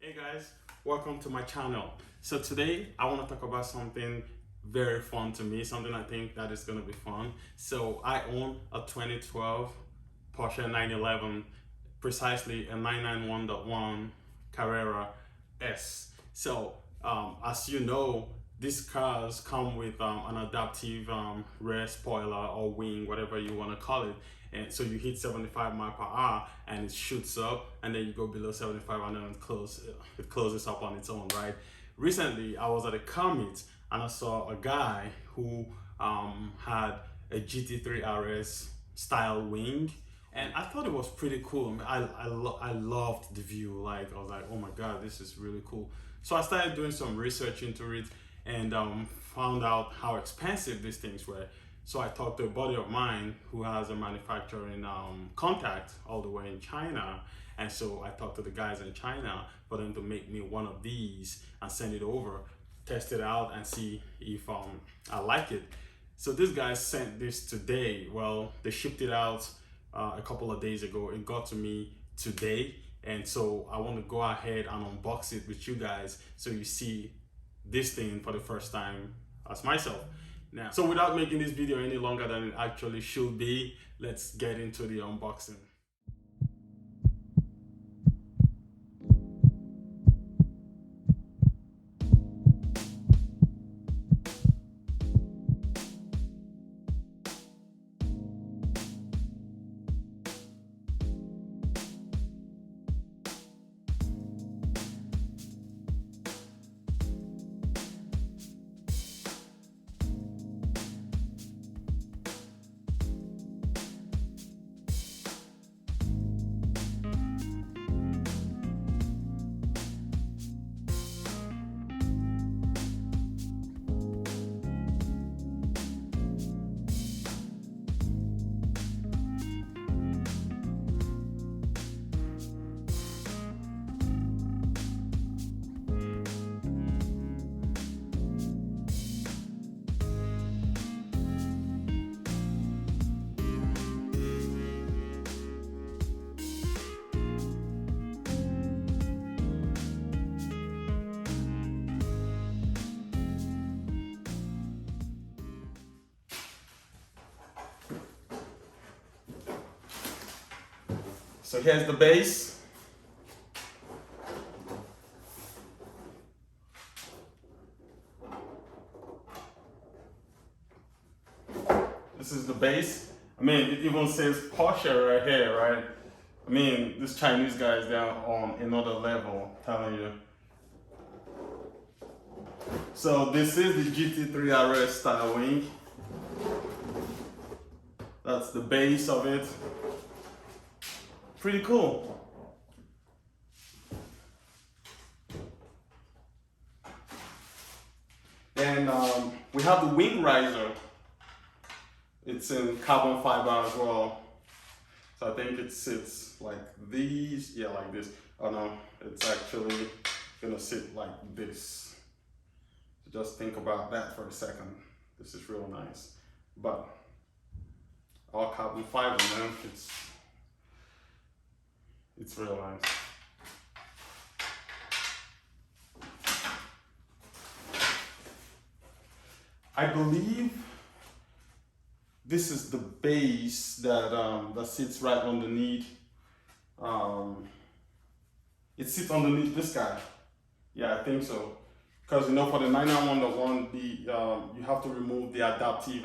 Hey guys, welcome to my channel. So today I want to talk about something very fun to me, something I think that is going to be fun. So I own a 2012 Porsche 911, precisely a 991.1 Carrera S. So as you know, these cars come with an adaptive rear spoiler or wing, whatever you want to call it. And so you hit 75 miles per hour and it shoots up, and then you go below 75 and then it closes up on its own, right? Recently, I was at a car meet and I saw a guy who had a GT3 RS style wing, and I thought it was pretty cool. I loved the view. Like, I was like, oh my God, this is really cool. So I started doing some research into it and found out how expensive these things were. So I talked to a buddy of mine who has a manufacturing contact all the way in China. And so I talked to the guys in China for them to make me one of these and send it over, test it out and see if I like it. So this guy sent this today. Well, they shipped it out a couple of days ago. It got to me today. And so I want to go ahead and unbox it with you guys so you see this thing for the first time as myself. Now, so without making this video any longer than it actually should be, let's get into the unboxing. So here's the base. This is the base. I mean, it even says Porsche right here, right? I mean, this Chinese guy is down on another level, telling you. So this is the GT3 RS style wing. That's the base of it. Pretty cool. Then we have the wing riser. It's in carbon fiber as well. So I think it sits like these. Yeah, like this. Oh no, it's actually gonna sit like this. So just think about that for a second. This is real nice. But all carbon fiber, man. It's real nice. I believe this is the base that that sits right underneath. It sits underneath this guy. Yeah, I think so. Because you know, for the 991.1, you have to remove the adaptive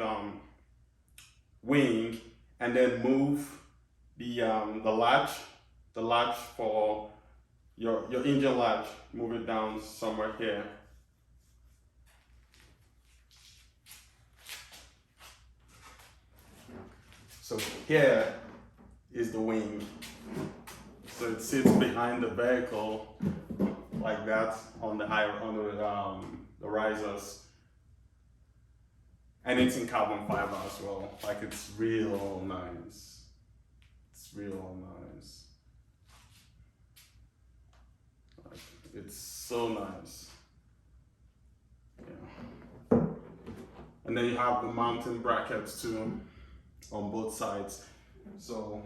wing and then move the latch for your engine latch, move it down somewhere here. So here is the wing. So it sits behind the vehicle like that on the risers, and it's in carbon fiber as well. Like, it's real nice. It's real nice. It's so nice. Yeah. And then you have the mounting brackets too on both sides. So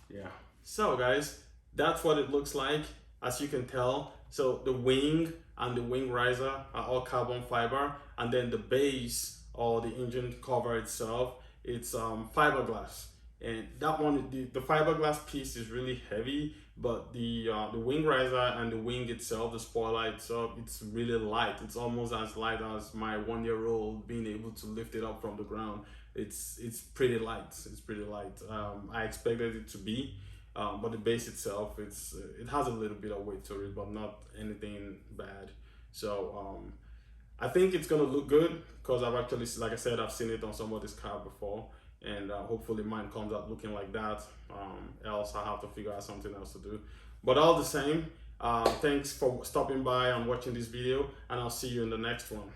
yeah. So guys, that's what it looks like, as you can tell. So the wing and the wing riser are all carbon fiber, and then the base or the engine cover itself, it's fiberglass. And that one, the fiberglass piece is really heavy, but the wing riser and the wing itself, the spoiler itself, it's really light. It's almost as light as my 1-year-old being able to lift it up from the ground. It's pretty light. It's pretty light. I expected it to be, but the base itself, it has a little bit of weight to it, but not anything bad. So I think it's gonna look good because I've actually, like I said, I've seen it on some of this car before, and hopefully mine comes out looking like that. Else I'll have to figure out something else to do. But all the same, thanks for stopping by and watching this video, and I'll see you in the next one.